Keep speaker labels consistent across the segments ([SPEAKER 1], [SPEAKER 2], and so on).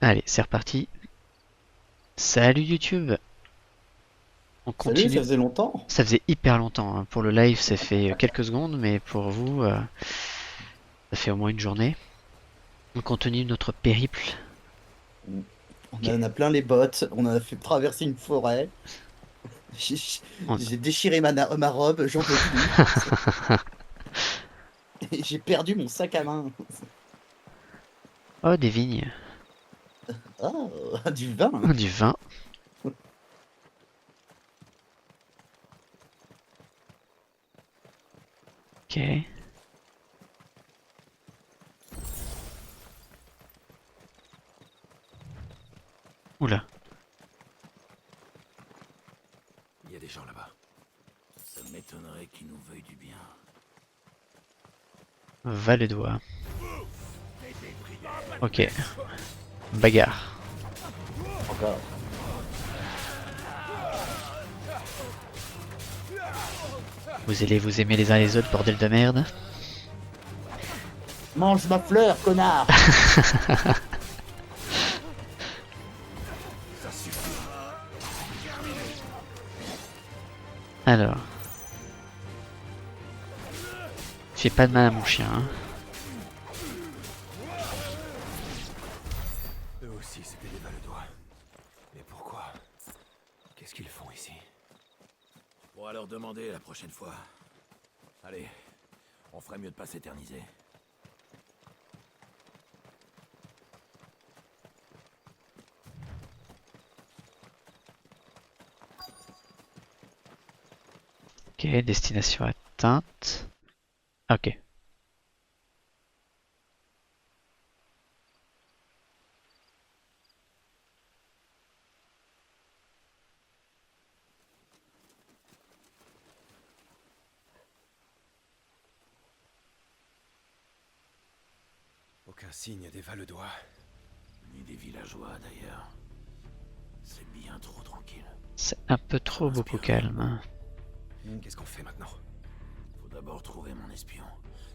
[SPEAKER 1] Allez, c'est reparti. Salut YouTube. On
[SPEAKER 2] Salut,
[SPEAKER 1] continue.
[SPEAKER 2] ça faisait longtemps.
[SPEAKER 1] Ça faisait hyper longtemps, hein. Pour le live, ça fait quelques secondes, mais pour vous, ça fait au moins une journée. On continue notre périple.
[SPEAKER 2] On
[SPEAKER 1] Ok.
[SPEAKER 2] en a plein les bottes, on a fait traverser une forêt. J'ai
[SPEAKER 1] On-
[SPEAKER 2] j'ai déchiré ma robe, j'en peux plus. Et j'ai perdu mon sac à main.
[SPEAKER 1] Oh, des vignes.
[SPEAKER 2] Oh, du vin.
[SPEAKER 1] Oh, du vin. Ok. Oula.
[SPEAKER 3] Il y a des gens là-bas. Ça m'étonnerait qu'ils nous veuillent du bien.
[SPEAKER 1] Va les doigts. Ok. Bagarre.
[SPEAKER 2] Encore.
[SPEAKER 1] Vous allez vous aimer les uns les autres, bordel de merde.
[SPEAKER 2] Mange ma fleur, connard.
[SPEAKER 1] Alors. Fais pas de mal à mon chien, hein.
[SPEAKER 3] Eux aussi, c'était des Valedois. Mais pourquoi? Qu'est-ce qu'ils font ici? On pourra leur demander la prochaine fois. Allez, on ferait mieux de pas s'éterniser.
[SPEAKER 1] Ok, destination atteinte. Ok.
[SPEAKER 3] Aucun signe des Valedois. Ni des villageois d'ailleurs. C'est bien trop tranquille.
[SPEAKER 1] C'est un peu trop beaucoup calme, hein.
[SPEAKER 3] Qu'est-ce qu'on fait maintenant? Faut d'abord trouver mon espion.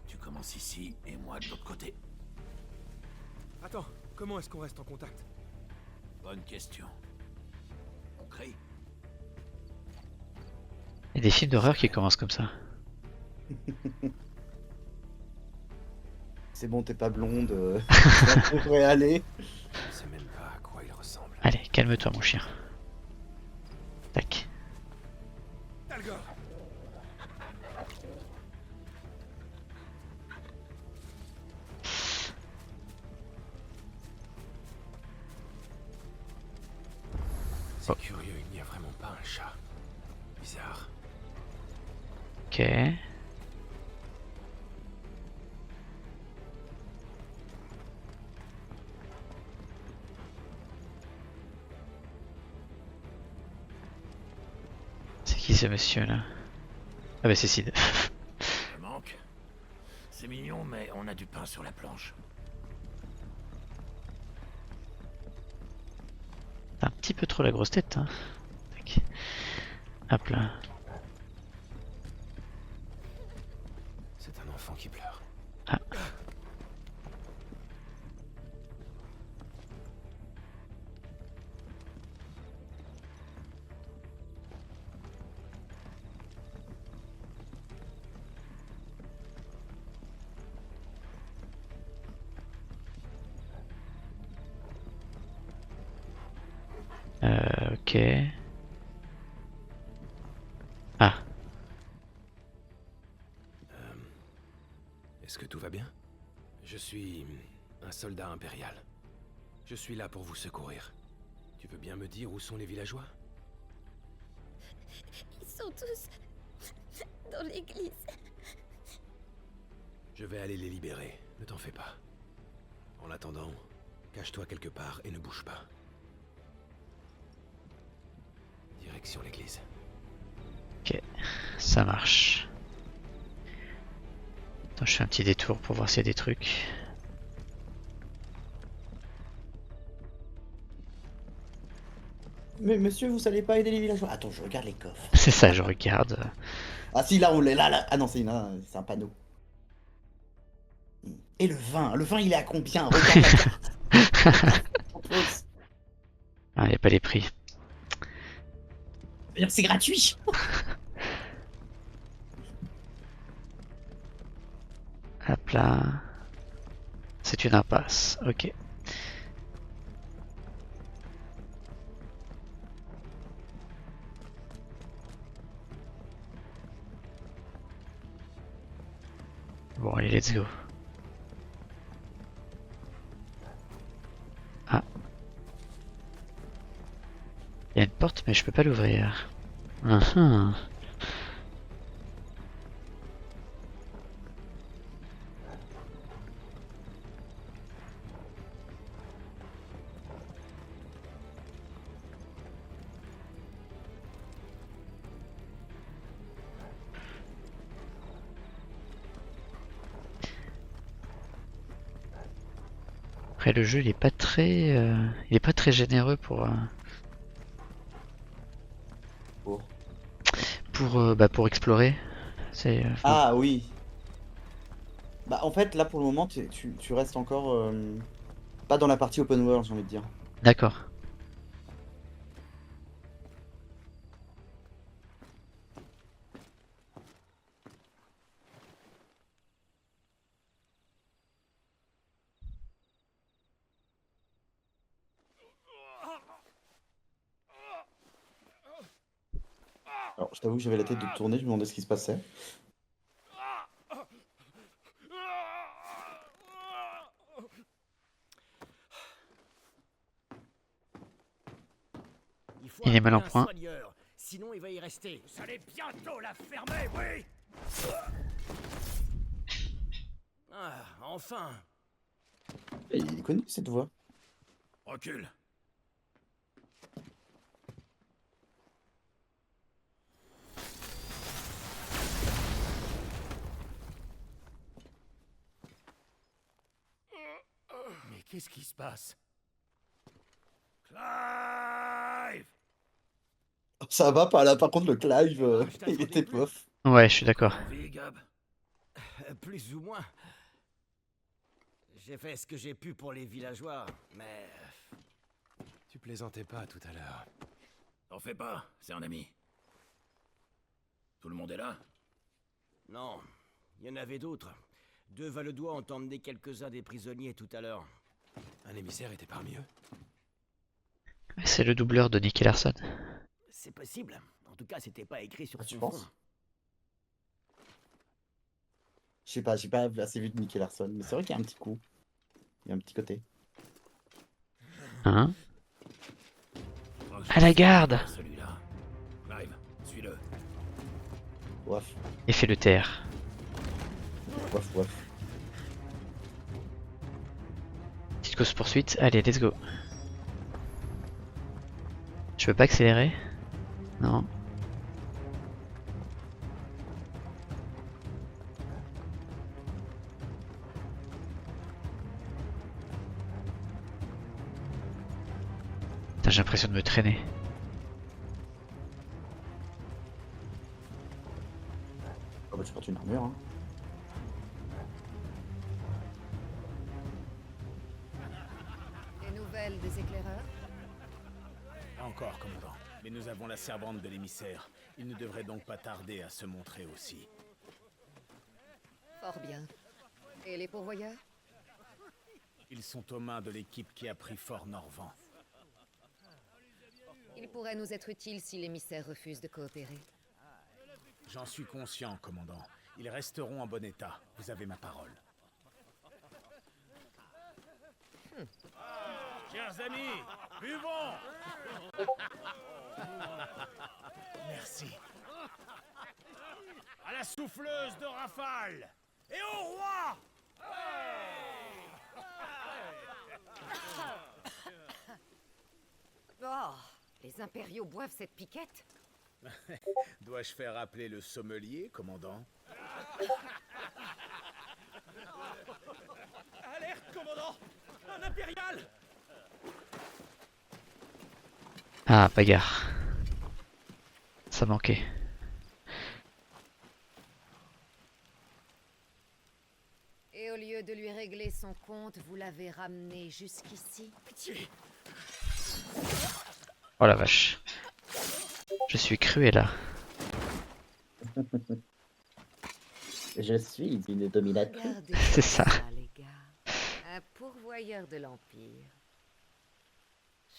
[SPEAKER 3] Tu commences ici et moi de l'autre côté.
[SPEAKER 4] Attends, comment est-ce qu'on reste en contact?
[SPEAKER 3] Bonne question. On crie.
[SPEAKER 1] Il y a des films d'horreur qui commencent comme ça.
[SPEAKER 2] C'est bon, t'es pas blonde. Ça pourrait aller.
[SPEAKER 3] Je sais même pas à quoi il ressemble.
[SPEAKER 1] Allez, calme-toi mon chien. Tac.
[SPEAKER 4] Dalgor!
[SPEAKER 3] C'est curieux, il n'y a vraiment pas un chat. Bizarre.
[SPEAKER 1] Ok. C'est qui ce monsieur là? Ah bah c'est Sid.
[SPEAKER 3] Ça manque. C'est mignon, mais on a du pain sur la planche.
[SPEAKER 1] T'as un petit peu trop la grosse tête, hein. Tac. Hop là.
[SPEAKER 3] C'est un enfant qui pleure.
[SPEAKER 1] Ah. Ok. Ah.
[SPEAKER 3] Est-ce que tout va bien? Je suis un soldat impérial. Je suis là pour vous secourir. Tu veux bien me dire où sont les villageois?
[SPEAKER 5] Ils sont tous dans l'église.
[SPEAKER 3] Je vais aller les libérer, ne t'en fais pas. En attendant, cache-toi quelque part et ne bouge pas. Direction l'église.
[SPEAKER 1] Ok. Ça marche. Attends, je fais un petit détour pour voir s'il y a des trucs.
[SPEAKER 2] Mais monsieur, vous savez pas aider les villageois? Attends, je regarde les coffres.
[SPEAKER 1] C'est ça, je regarde.
[SPEAKER 2] Ah si, là, on l'est là. Ah non, c'est un panneau. Et le vin il est à combien? Regarde la carte.
[SPEAKER 1] Allez, pas les prix.
[SPEAKER 2] D'ailleurs, c'est gratuit.
[SPEAKER 1] Hop là. C'est une impasse. Ok. Bon, allez, let's go. Ah. Il y a une porte, mais je peux pas l'ouvrir. Uhum. Après le jeu il est pas très généreux
[SPEAKER 2] Pour-
[SPEAKER 1] pour explorer. C'est
[SPEAKER 2] Ah oui. Bah en fait là pour le moment tu restes encore pas dans la partie open world j'ai envie de dire.
[SPEAKER 1] d'accord.
[SPEAKER 2] Alors je t'avoue que j'avais la tête de tourner, je me demandais ce qui se passait.
[SPEAKER 3] Il faut
[SPEAKER 1] Il est mal en
[SPEAKER 3] appeler un
[SPEAKER 1] point.
[SPEAKER 3] soigneur, sinon il va y rester. Vous allez bientôt la fermer, oui. Ah, enfin.
[SPEAKER 2] Il est connu cette voix.
[SPEAKER 3] Recule. Mais qu'est-ce qui se passe? Clive!
[SPEAKER 2] Ça va pas là par contre le Clive
[SPEAKER 3] Je
[SPEAKER 2] il
[SPEAKER 3] t'attendais
[SPEAKER 2] était
[SPEAKER 3] plus.
[SPEAKER 2] bof.
[SPEAKER 1] Ouais, je suis d'accord.
[SPEAKER 3] En vie, Gab? Plus ou moins. J'ai fait ce que j'ai pu pour les villageois, mais...
[SPEAKER 4] Tu plaisantais pas tout à l'heure.
[SPEAKER 3] T'en fais pas, c'est un ami. Tout le monde est là? Non, il y en avait d'autres. Deux Valedois ont emmené quelques-uns des prisonniers tout à l'heure.
[SPEAKER 4] Un émissaire était parmi eux.
[SPEAKER 1] C'est le doubleur de Nicky Larson.
[SPEAKER 3] C'est possible. En tout cas, c'était pas écrit sur
[SPEAKER 2] Ah, tu
[SPEAKER 3] son
[SPEAKER 2] penses?
[SPEAKER 3] front.
[SPEAKER 2] Je sais pas, j'ai pas assez vu de Nicky Larson, mais c'est vrai qu'il y a un petit coup. Il y a un petit côté.
[SPEAKER 1] Hein? À la garde!
[SPEAKER 3] Celui-là. Clive, suis-le.
[SPEAKER 2] Waf,
[SPEAKER 1] Et fait le taire.
[SPEAKER 2] waf, waf.
[SPEAKER 1] Petite course poursuite. Allez, let's go. Je peux pas accélérer? Non. Putain, j'ai l'impression de me traîner.
[SPEAKER 2] Oh bah tu portes une armure hein.
[SPEAKER 6] Des nouvelles des éclaireurs?
[SPEAKER 3] Pas encore, commandant. Mais nous avons la servante de l'émissaire. Il ne devrait donc pas tarder à se montrer aussi.
[SPEAKER 6] Fort bien. Et les pourvoyeurs?
[SPEAKER 3] Ils sont aux mains de l'équipe qui a pris Fort Norvent.
[SPEAKER 6] Ils pourraient nous être utiles si l'émissaire refuse de coopérer.
[SPEAKER 3] J'en suis conscient, commandant. Ils resteront en bon état. Vous avez ma parole. Chers amis, buvons! Merci. À la souffleuse de Rafale! Et au roi!
[SPEAKER 6] Oh, les impériaux boivent cette piquette?
[SPEAKER 3] Dois-je faire appeler le sommelier, commandant?
[SPEAKER 4] Alerte, commandant! Un impérial!
[SPEAKER 1] Ah, bagarre. Ça manquait.
[SPEAKER 6] Et au lieu de lui régler son compte, vous l'avez ramené jusqu'ici?
[SPEAKER 3] Pitié!
[SPEAKER 1] Oh la vache. Je suis cruel là.
[SPEAKER 2] Je suis une dominatrice.
[SPEAKER 6] Regardez
[SPEAKER 1] C'est ça.
[SPEAKER 6] les gars. Un pourvoyeur de l'Empire.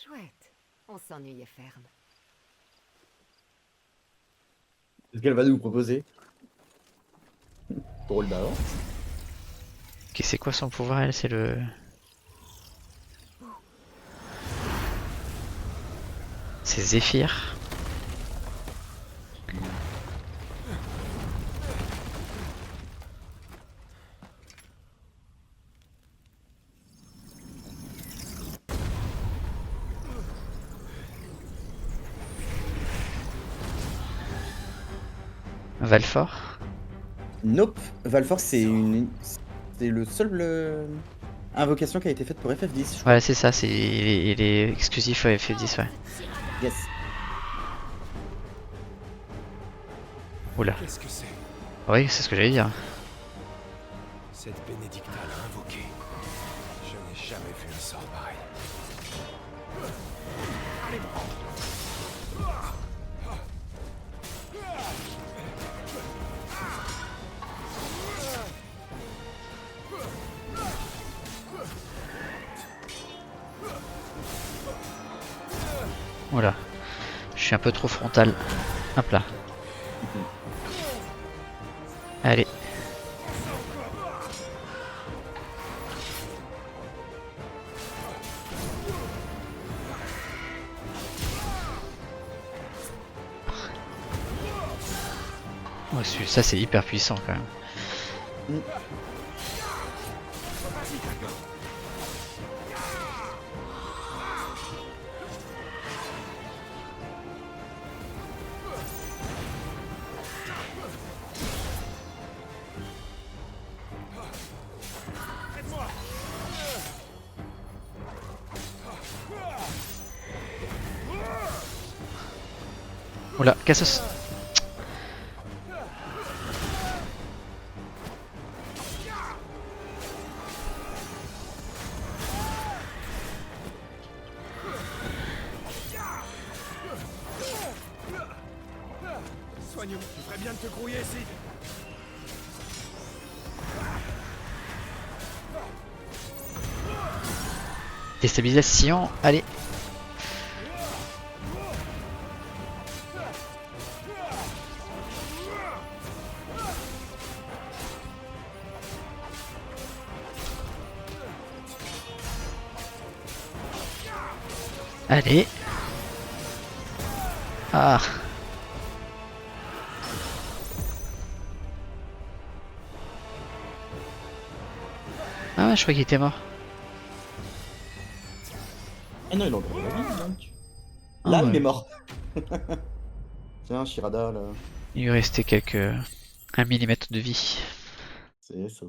[SPEAKER 6] Chouette. On s'ennuyait ferme.
[SPEAKER 2] Qu'est-ce qu'elle va nous proposer? Drôle d'avance.
[SPEAKER 1] Ok, c'est quoi son pouvoir elle? C'est le... C'est Zéphyr. Valfort.
[SPEAKER 2] Nope. Valforce, c'est le seul invocation qui a été faite pour FF10. Je crois.
[SPEAKER 1] Ouais, c'est ça, il est exclusif à FF10, ouais.
[SPEAKER 2] Yes.
[SPEAKER 1] Oula.
[SPEAKER 4] Qu'est-ce que c'est?
[SPEAKER 1] Oui, c'est ce que j'allais dire.
[SPEAKER 4] Cette bénédictale invoquée. Je n'ai jamais vu un sort pareil.
[SPEAKER 1] Oula. Je suis un peu trop frontal. Hop là. Allez. Oh, ça c'est hyper puissant quand même. Oula, Cassos.
[SPEAKER 4] Soigne-moi, tu ferais bien de te grouiller, Sid.
[SPEAKER 1] Déstabilisation, allez. Allez. Ah. Ah ouais, je crois qu'il était mort.
[SPEAKER 2] Ah non, il a encore la vie, donc.
[SPEAKER 1] Ah
[SPEAKER 2] Là,
[SPEAKER 1] ouais.
[SPEAKER 2] il est mort. Tiens, Shirada, là.
[SPEAKER 1] Il lui restait quelques... 1 millimètre de vie.
[SPEAKER 2] C'est ça.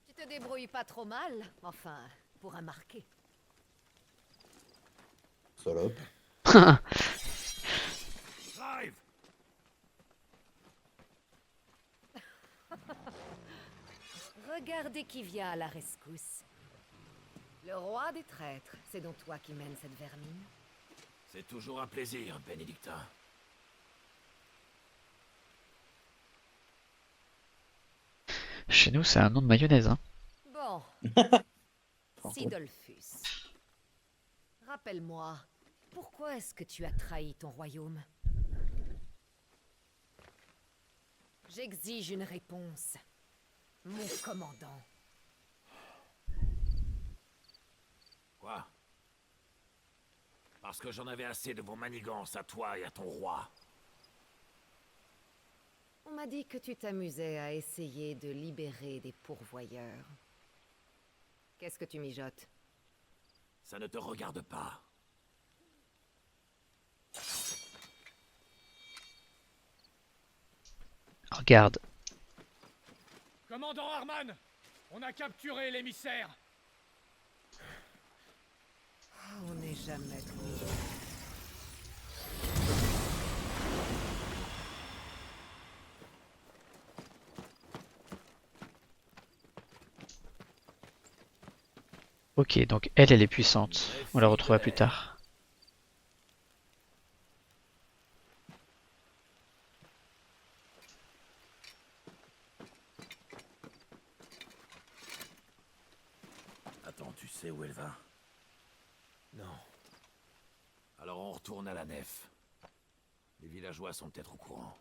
[SPEAKER 6] Tu te débrouilles pas trop mal, enfin, pour un marqué.
[SPEAKER 2] Salope.
[SPEAKER 3] Drive!
[SPEAKER 6] Regardez qui vient à la rescousse. Le roi des traîtres, c'est donc toi qui mènes cette vermine.
[SPEAKER 3] C'est toujours un plaisir, Bénédictin.
[SPEAKER 1] Chez nous, c'est un nom de mayonnaise, hein.
[SPEAKER 6] Bon, Sidolphus. Rappelle-moi, pourquoi est-ce que tu as trahi ton royaume? J'exige une réponse. Mon commandant.
[SPEAKER 3] Quoi? Parce que j'en avais assez de vos manigances à toi et à ton roi.
[SPEAKER 6] On m'a dit que tu t'amusais à essayer de libérer des pourvoyeurs. Qu'est-ce que tu mijotes?
[SPEAKER 3] Ça ne te regarde pas.
[SPEAKER 1] Regarde.
[SPEAKER 4] Commandant Harman, on a capturé l'émissaire.
[SPEAKER 6] On n'est jamais trop.
[SPEAKER 1] Ok, donc elle est puissante. On la retrouvera plus tard.
[SPEAKER 3] Attends, tu sais où elle va?
[SPEAKER 4] Non.
[SPEAKER 3] Alors on retourne à la nef. Les villageois sont peut-être au courant.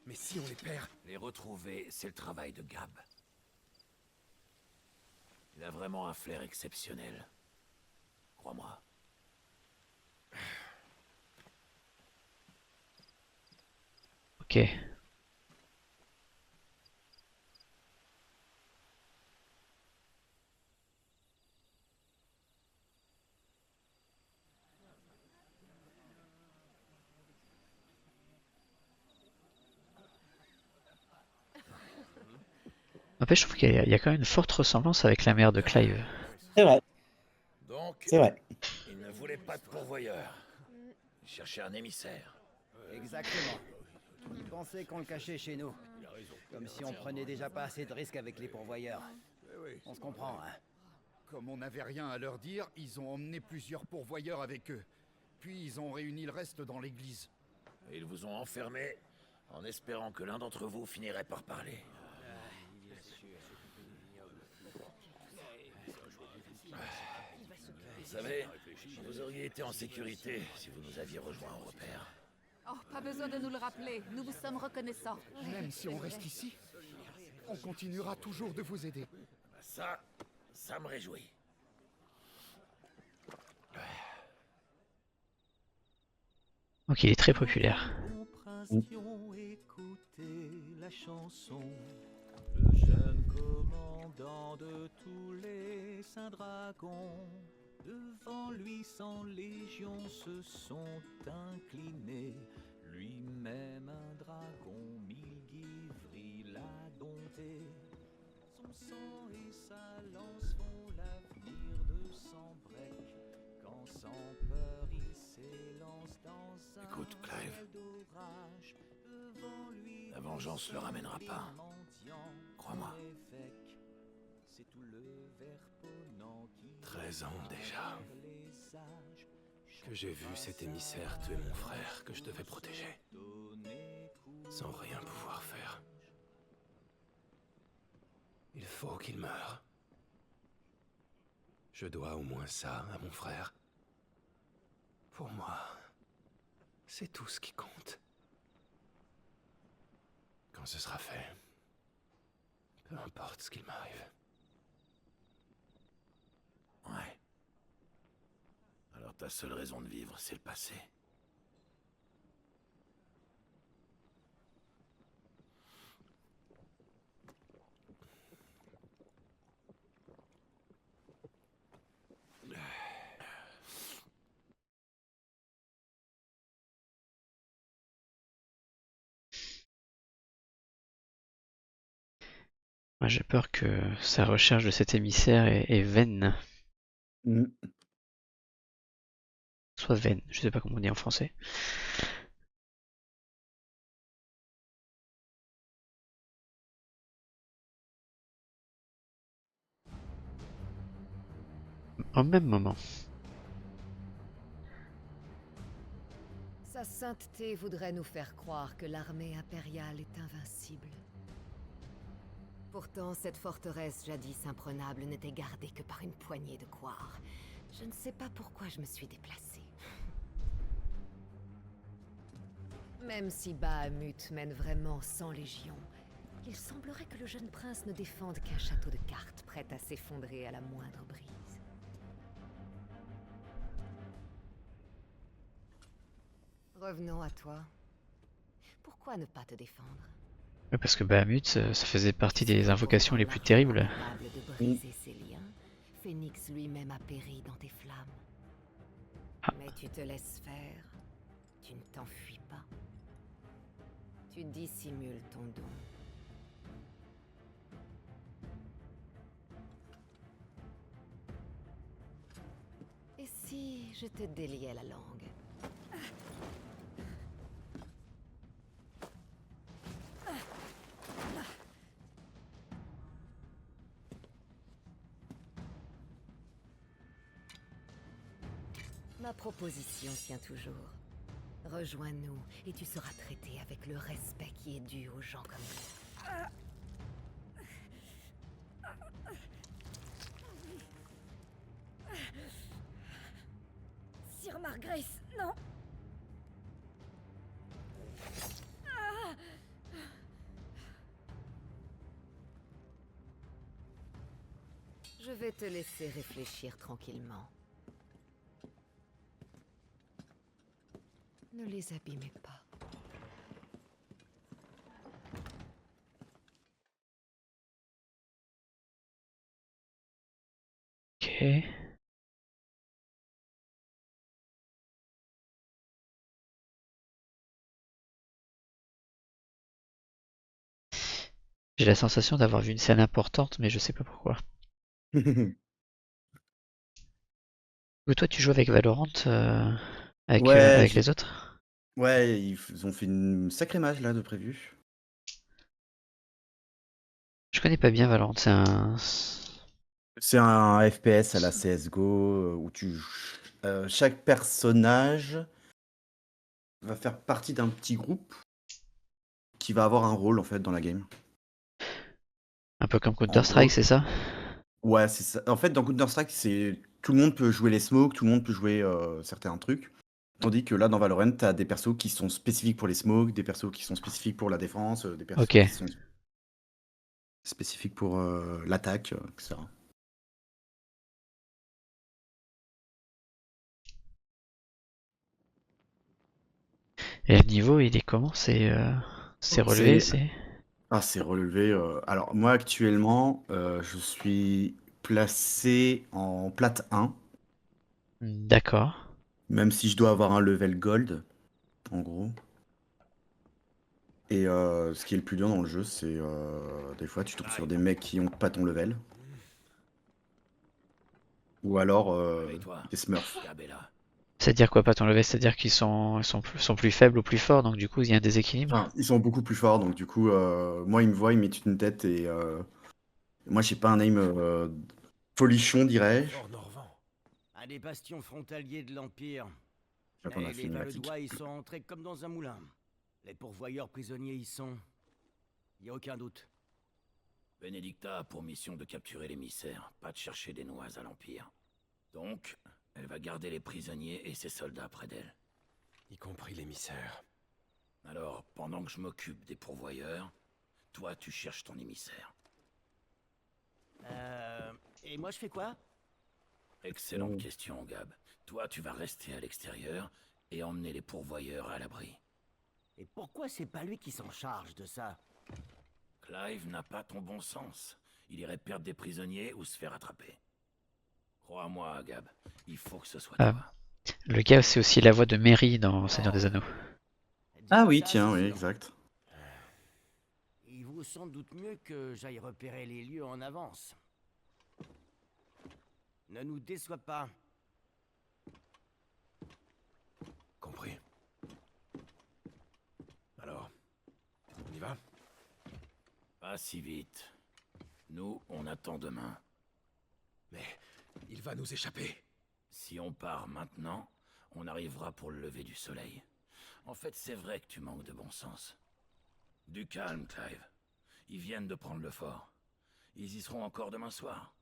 [SPEAKER 4] Mais si on les perd...
[SPEAKER 3] Les retrouver, c'est le travail de Gab. Il a vraiment un flair exceptionnel. Crois-moi.
[SPEAKER 1] Ok. En fait, je trouve qu'il y a quand même une forte ressemblance avec la mère de Clive.
[SPEAKER 2] C'est vrai,
[SPEAKER 3] Donc,
[SPEAKER 2] c'est vrai.
[SPEAKER 3] il ne voulait pas de pourvoyeur. Il cherchait un émissaire.
[SPEAKER 7] Exactement. Ils pensaient qu'on le cachait chez nous. Comme si on prenait déjà pas assez de risques avec les pourvoyeurs. On se comprend, hein.
[SPEAKER 8] Comme on n'avait rien à leur dire, ils ont emmené plusieurs pourvoyeurs avec eux. Puis ils ont réuni le reste dans l'église.
[SPEAKER 3] Et ils vous ont enfermé en espérant que l'un d'entre vous finirait par parler. Vous savez, vous auriez été en sécurité si vous nous aviez rejoints en repère.
[SPEAKER 9] Oh, pas besoin de nous le rappeler. Nous vous sommes reconnaissants.
[SPEAKER 8] Même si on reste ici, on continuera toujours de vous aider.
[SPEAKER 3] Ça me réjouit.
[SPEAKER 1] Donc il est très populaire.
[SPEAKER 10] Écoutez la chanson, le jeune commandant de tous les saints dragons. Devant lui, 100 légions se sont inclinées. Lui-même un dragon, Milgivri l'a dompté. Son sang et sa lance font l'avenir de Sanbreque. Quand sans peur il s'élance dans un
[SPEAKER 3] Écoute, Clive.
[SPEAKER 10] d'orage. Devant lui,
[SPEAKER 3] La vengeance ne le ramènera pas. Crois-moi.
[SPEAKER 10] C'est tout le Verponant qui
[SPEAKER 4] 13 ans déjà. Que j'ai vu cet émissaire tuer mon frère que je devais protéger. Sans rien pouvoir faire. Il faut qu'il meure. Je dois au moins ça à mon frère. Pour moi, c'est tout ce qui compte. Quand ce sera fait, peu importe ce qu'il m'arrive.
[SPEAKER 3] Ouais. Alors ta seule raison de vivre, c'est le passé.
[SPEAKER 1] Moi, j'ai peur que sa recherche de cet émissaire est vaine.
[SPEAKER 2] Mm.
[SPEAKER 1] Soit vaine, je sais pas comment on dit en français. Au même moment.
[SPEAKER 6] Sa sainteté voudrait nous faire croire que l'armée impériale est invincible. Pourtant, cette forteresse jadis imprenable n'était gardée que par une poignée de couards. Je ne sais pas pourquoi je me suis déplacée. Même si Bahamut mène vraiment 100 légions, il semblerait que le jeune prince ne défende qu'un château de cartes prêt à s'effondrer à la moindre brise. Revenons à toi. Pourquoi ne pas te défendre?
[SPEAKER 1] Ouais, parce que Bahamut, ça faisait partie des invocations les plus terribles.
[SPEAKER 6] Capable de briser ses liens, Phénix lui-même a péri dans tes flammes.
[SPEAKER 1] Ah.
[SPEAKER 6] Mais tu te laisses faire. Tu ne t'enfuis pas. Tu dissimules ton don. Et si je te déliais la langue? Ma proposition tient toujours. Rejoins-nous et tu seras traité avec le respect qui est dû aux gens comme nous.
[SPEAKER 5] Sir Margrace, non.
[SPEAKER 6] Je vais te laisser réfléchir tranquillement. Ne les abîmez pas.
[SPEAKER 1] Ok. J'ai la sensation d'avoir vu une scène importante, mais je sais pas pourquoi. Ou toi, tu joues avec Valorant
[SPEAKER 2] Ouais,
[SPEAKER 1] avec les autres?
[SPEAKER 2] ouais, ils ont fait une sacrée match là de prévu.
[SPEAKER 1] Je connais pas bien Valorant, c'est un...
[SPEAKER 2] C'est un FPS à la CSGO où chaque personnage va faire partie d'un petit groupe qui va avoir un rôle en fait dans la game.
[SPEAKER 1] un peu comme
[SPEAKER 2] En
[SPEAKER 1] Counter-Strike,
[SPEAKER 2] gros,
[SPEAKER 1] c'est ça?
[SPEAKER 2] ouais, c'est ça. En fait, dans Counter-Strike, tout le monde peut jouer les smokes, tout le monde peut jouer certains trucs. Tandis que là, dans Valorant, t'as des persos qui sont spécifiques pour les smokes, des persos qui sont spécifiques pour la défense, des persos
[SPEAKER 1] Ok.
[SPEAKER 2] qui sont spécifiques pour l'attaque, etc.
[SPEAKER 1] Et le niveau, il est comment? C'est relevé,
[SPEAKER 2] C'est
[SPEAKER 1] c'est...
[SPEAKER 2] c'est relevé. Alors, moi, actuellement, je suis placé en plate 1,
[SPEAKER 1] D'accord.
[SPEAKER 2] même si je dois avoir un level gold, en gros. Et ce qui est le plus dur dans le jeu, c'est des fois, tu tombes sur des mecs qui ont pas ton level. Ou alors
[SPEAKER 3] Réveille-toi.
[SPEAKER 2] des smurfs.
[SPEAKER 3] Gab est là.
[SPEAKER 1] C'est-à-dire quoi, pas ton level? C'est-à-dire qu'ils sont plus faibles ou plus forts, donc du coup, il y a un déséquilibre?
[SPEAKER 2] Enfin, ils sont beaucoup plus forts, donc du coup, moi, ils me voient, ils mettent une tête et moi, j'ai pas un aim folichon, dirais-je.
[SPEAKER 7] Fort Norvent. Un des bastions frontaliers de l'Empire.
[SPEAKER 2] Là, on a
[SPEAKER 7] Et
[SPEAKER 2] fait
[SPEAKER 7] les
[SPEAKER 2] une
[SPEAKER 7] Valedois, ils sont entrés comme dans un moulin. Les pourvoyeurs prisonniers y sont. Y a aucun doute.
[SPEAKER 3] Benedicta a pour mission de capturer l'émissaire, pas de chercher des noises à l'Empire. Donc, elle va garder les prisonniers et ses soldats près d'elle.
[SPEAKER 4] Y compris l'émissaire.
[SPEAKER 3] Alors, pendant que je m'occupe des pourvoyeurs, toi, tu cherches ton émissaire.
[SPEAKER 7] Et moi, je fais quoi?
[SPEAKER 3] Excellente question, Gab. Toi, tu vas rester à l'extérieur et emmener les pourvoyeurs à l'abri.
[SPEAKER 7] Et pourquoi c'est pas lui qui s'en charge de ça?
[SPEAKER 3] Clive n'a pas ton bon sens. Il irait perdre des prisonniers ou se faire attraper. Crois-moi, Gab, il faut que ce soit
[SPEAKER 1] Ah.
[SPEAKER 3] toi.
[SPEAKER 1] Le gars, c'est aussi la voix de Merry dans Seigneur des Anneaux.
[SPEAKER 2] Ah oui,
[SPEAKER 7] Ça,
[SPEAKER 2] tiens,
[SPEAKER 7] c'est
[SPEAKER 2] oui,
[SPEAKER 7] sûr.
[SPEAKER 2] exact.
[SPEAKER 7] Il vaut sans doute mieux que j'aille repérer les lieux en avance. Ne nous déçois pas.
[SPEAKER 4] Compris. Alors, on y va?
[SPEAKER 3] Pas si vite. Nous, on attend demain.
[SPEAKER 4] Mais il va nous échapper.
[SPEAKER 3] Si on part maintenant, on arrivera pour le lever du soleil. En fait, c'est vrai que tu manques de bon sens. Du calme, Clive. Ils viennent de prendre le fort. Ils y seront encore demain soir.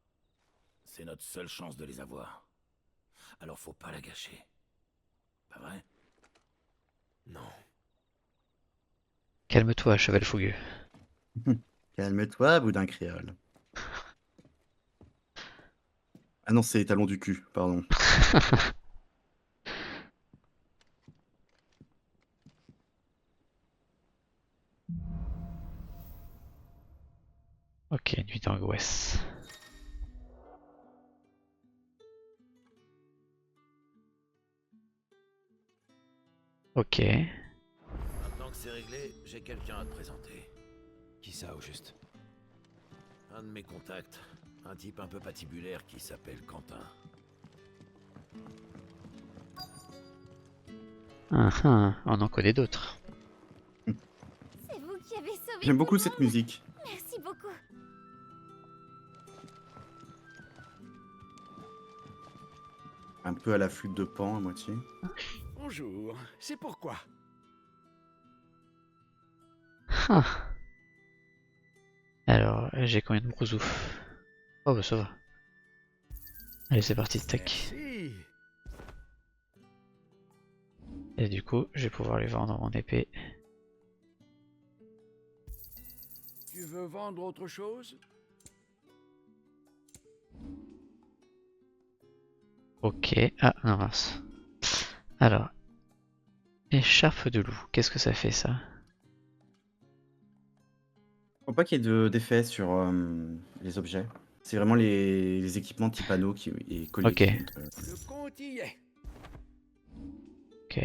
[SPEAKER 3] C'est notre seule chance de les avoir. Alors faut pas la gâcher. Pas vrai?
[SPEAKER 4] Non.
[SPEAKER 1] Calme-toi, cheval fougueux.
[SPEAKER 2] Calme-toi, boudin créole. Ah non, c'est talon du cul, pardon.
[SPEAKER 1] Ok, nuit d'angoisse. Ok.
[SPEAKER 3] Maintenant que c'est réglé, j'ai quelqu'un à te présenter.
[SPEAKER 4] Qui ça, au juste?
[SPEAKER 3] Un de mes contacts. Un type un peu patibulaire qui s'appelle Quentin.
[SPEAKER 1] On en connaît d'autres.
[SPEAKER 5] C'est vous qui avez sauvé
[SPEAKER 2] J'aime
[SPEAKER 5] tout
[SPEAKER 2] beaucoup
[SPEAKER 5] le
[SPEAKER 2] cette
[SPEAKER 5] monde.
[SPEAKER 2] musique.
[SPEAKER 5] Merci beaucoup.
[SPEAKER 2] Un peu à la flûte de Pan, à moitié.
[SPEAKER 8] Bonjour, c'est pourquoi.
[SPEAKER 1] Ah. Alors, j'ai combien de brousouf? Oh bah ça va. Allez, c'est parti, tac.
[SPEAKER 8] Merci.
[SPEAKER 1] Et du coup, je vais pouvoir lui vendre mon épée.
[SPEAKER 8] Tu veux vendre autre chose?
[SPEAKER 1] Ok, ah non mince. Alors, écharpe de loup, qu'est-ce que ça fait ça?
[SPEAKER 2] Faut pas qu'il y ait d'effet sur les objets. C'est vraiment les équipements type anneau et collier.
[SPEAKER 1] Ok.
[SPEAKER 2] qui comptent,
[SPEAKER 8] Le compte y est.
[SPEAKER 1] Ok.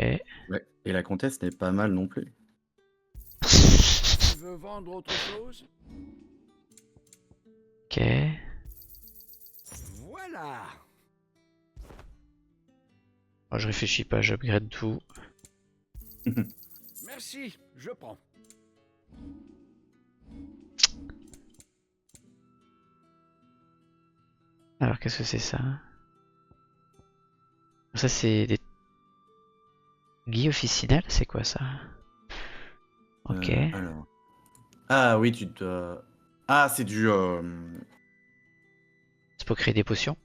[SPEAKER 2] Ouais. Et la comtesse n'est pas mal non plus.
[SPEAKER 8] Tu veux vendre autre chose?
[SPEAKER 1] Ok.
[SPEAKER 8] Voilà.
[SPEAKER 1] Oh, je réfléchis pas, j'upgrade tout.
[SPEAKER 8] Merci, je prends.
[SPEAKER 1] Alors, qu'est-ce que c'est ça? Ça, c'est des guilles officinales, c'est quoi ça? Ok.
[SPEAKER 2] Alors. Ah oui, tu te. Ah, c'est du.
[SPEAKER 1] C'est pour créer des potions?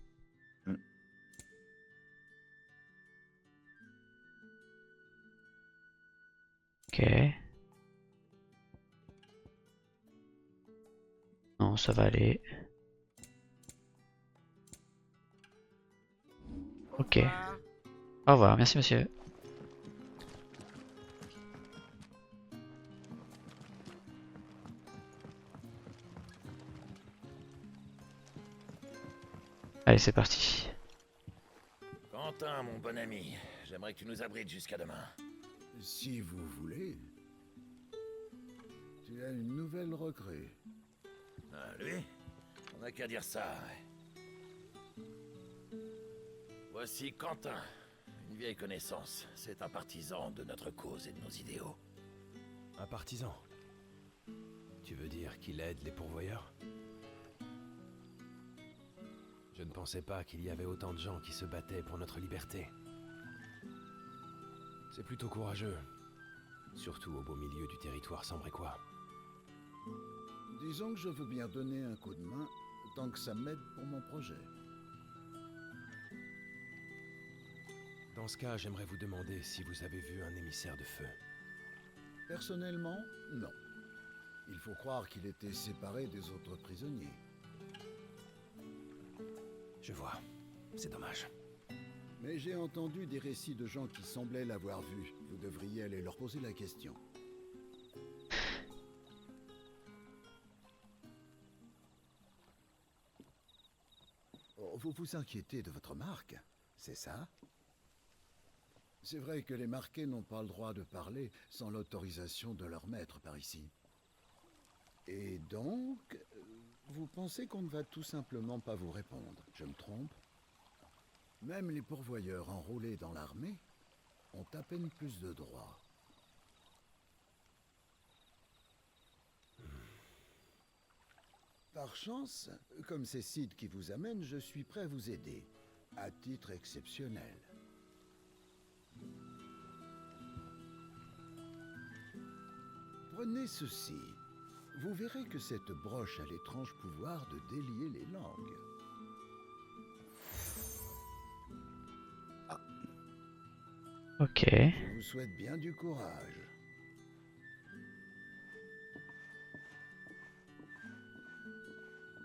[SPEAKER 2] Mm.
[SPEAKER 1] Ok. Non, ça va aller. Ok. Au revoir, merci monsieur. Allez, c'est parti.
[SPEAKER 3] Quentin, mon bon ami, j'aimerais que tu nous abrites jusqu'à demain.
[SPEAKER 8] Si vous voulez. Tu as une nouvelle recrue.
[SPEAKER 3] Ah, lui? On n'a qu'à dire ça, ouais. Voici Quentin, une vieille connaissance. C'est un partisan de notre cause et de nos idéaux.
[SPEAKER 4] Un partisan? Tu veux dire qu'il aide les pourvoyeurs? Je ne pensais pas qu'il y avait autant de gens qui se battaient pour notre liberté. C'est plutôt courageux. Surtout au beau milieu du territoire sambrécois.
[SPEAKER 8] Disons que je veux bien donner un coup de main, tant que ça m'aide pour mon projet.
[SPEAKER 4] Dans ce cas, j'aimerais vous demander si vous avez vu un émissaire de feu.
[SPEAKER 8] Personnellement, non. Il faut croire qu'il était séparé des autres prisonniers.
[SPEAKER 4] Je vois. C'est dommage.
[SPEAKER 8] Mais j'ai entendu des récits de gens qui semblaient l'avoir vu. Vous devriez aller leur poser la question. Oh, vous vous inquiétez de votre marque, c'est ça? C'est vrai que les marqués n'ont pas le droit de parler sans l'autorisation de leur maître par ici. Et donc, vous pensez qu'on ne va tout simplement pas vous répondre, je me trompe? Même les pourvoyeurs enrôlés dans l'armée ont à peine plus de droits. Par chance, comme c'est Sid qui vous amène, je suis prêt à vous aider, à titre exceptionnel. Prenez ceci. Vous verrez que cette broche a l'étrange pouvoir de délier les langues.
[SPEAKER 1] Ok.
[SPEAKER 8] Je vous souhaite bien du courage.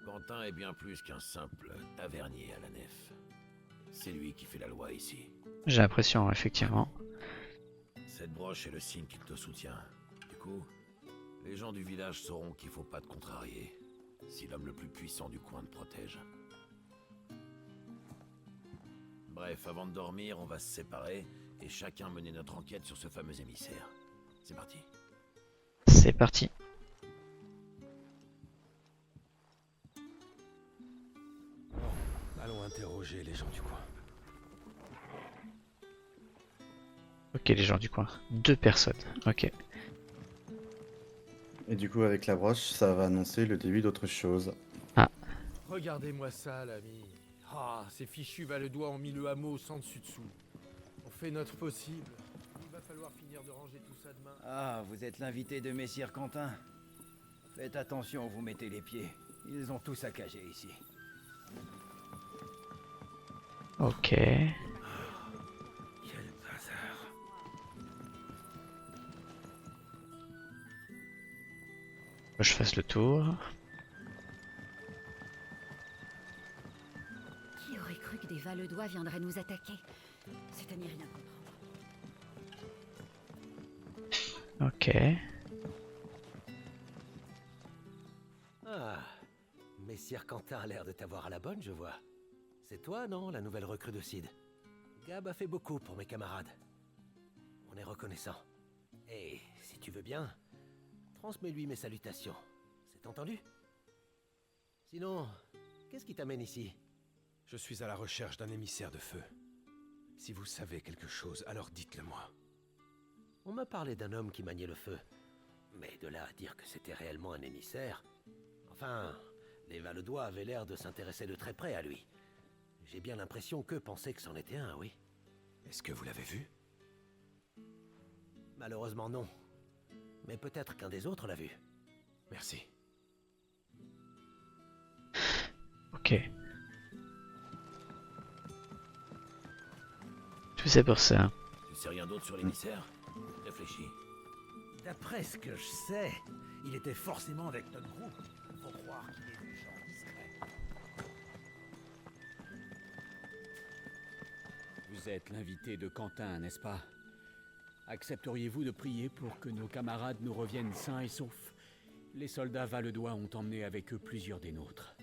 [SPEAKER 3] Quentin est bien plus qu'un simple tavernier à la nef. C'est lui qui fait la loi ici.
[SPEAKER 1] J'ai l'impression, effectivement.
[SPEAKER 3] Cette broche est le signe qu'il te soutient. Du coup, les gens du village sauront qu'il faut pas te contrarier, si l'homme le plus puissant du coin te protège. Bref, avant de dormir, on va se séparer et chacun mener notre enquête sur ce fameux émissaire. C'est parti.
[SPEAKER 1] C'est parti.
[SPEAKER 4] Allons interroger les gens du coin.
[SPEAKER 1] Ok, les gens du coin. 2 personnes. Ok.
[SPEAKER 2] Et du coup, avec la broche, ça va annoncer le début d'autre chose.
[SPEAKER 4] Regardez-moi ça, l'ami. Ah, ces fichus Valedois ont mis le hameau sans dessus-dessous. On fait notre possible. Il va falloir finir de ranger tout ça demain.
[SPEAKER 7] Ah, vous êtes l'invité de Messire Quentin. Faites attention où vous mettez les pieds. Ils ont tout saccagé ici.
[SPEAKER 1] Ok.
[SPEAKER 4] Quel bazar.
[SPEAKER 1] Je fasse le tour.
[SPEAKER 5] Qui aurait cru que des Valedois viendraient nous attaquer? C'est à n'y rien comprendre.
[SPEAKER 1] Ok.
[SPEAKER 11] Ah, Messire Quentin a l'air de t'avoir à la bonne, je vois. C'est toi, non, la nouvelle recrue de Cid? Gab a fait beaucoup pour mes camarades. On est reconnaissant. Et si tu veux bien, transmets-lui mes salutations. C'est entendu? Sinon, qu'est-ce qui t'amène ici?
[SPEAKER 4] Je suis à la recherche d'un émissaire de feu. Si vous savez quelque chose, alors dites-le-moi.
[SPEAKER 11] On m'a parlé d'un homme qui maniait le feu. Mais de là à dire que c'était réellement un émissaire... Enfin, les Valedois avaient l'air de s'intéresser de très près à lui. J'ai bien l'impression qu'eux pensaient que c'en était un, oui.
[SPEAKER 4] Est-ce que vous l'avez vu?
[SPEAKER 11] Malheureusement non. Mais peut-être qu'un des autres l'a vu.
[SPEAKER 4] Merci.
[SPEAKER 1] Ok. Tout c'est pour ça.
[SPEAKER 3] Tu sais rien d'autre sur l'émissaire? Réfléchis.
[SPEAKER 7] D'après ce que je sais, il était forcément avec notre groupe. Faut croire qu'il est du genre discret.
[SPEAKER 10] Vous êtes l'invité de Quentin, n'est-ce pas? Accepteriez-vous de prier pour que nos camarades nous reviennent sains et saufs? Les soldats valedois ont emmené avec eux plusieurs des nôtres.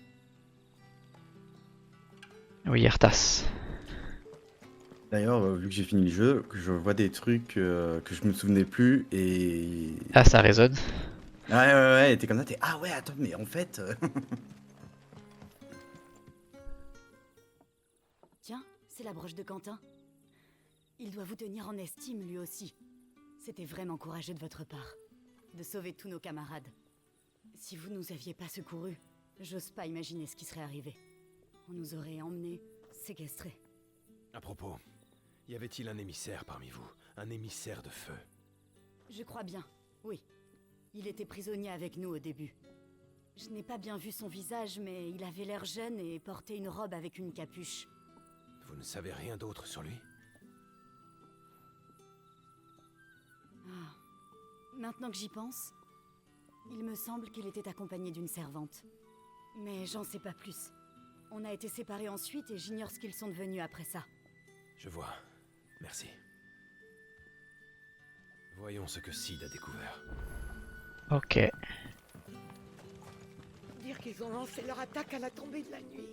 [SPEAKER 1] Oui, Arthas.
[SPEAKER 2] D'ailleurs, vu que j'ai fini le jeu, que je vois des trucs que je me souvenais plus et...
[SPEAKER 1] Ah, ça résonne.
[SPEAKER 2] Ouais, et t'es comme ça, ah ouais, attends, mais en fait...
[SPEAKER 5] Tiens, c'est la broche de Quentin. Il doit vous tenir en estime, lui aussi. C'était vraiment courageux de votre part, de sauver tous nos camarades. Si vous nous aviez pas secourus, j'ose pas imaginer ce qui serait arrivé. On nous aurait emmenés, séquestrés.
[SPEAKER 4] À propos, y avait-il un émissaire parmi vous? Un émissaire de feu?
[SPEAKER 5] Je crois bien, oui. Il était prisonnier avec nous au début. Je n'ai pas bien vu son visage, mais il avait l'air jeune et portait une robe avec une capuche.
[SPEAKER 4] Vous ne savez rien d'autre sur lui?
[SPEAKER 5] Ah. Maintenant que j'y pense, il me semble qu'il était accompagné d'une servante. Mais j'en sais pas plus. On a été séparés ensuite et j'ignore ce qu'ils sont devenus après ça.
[SPEAKER 4] Je vois. Merci. Voyons ce que Cid a découvert.
[SPEAKER 1] Ok.
[SPEAKER 12] Dire qu'ils ont lancé leur attaque à la tombée de la nuit.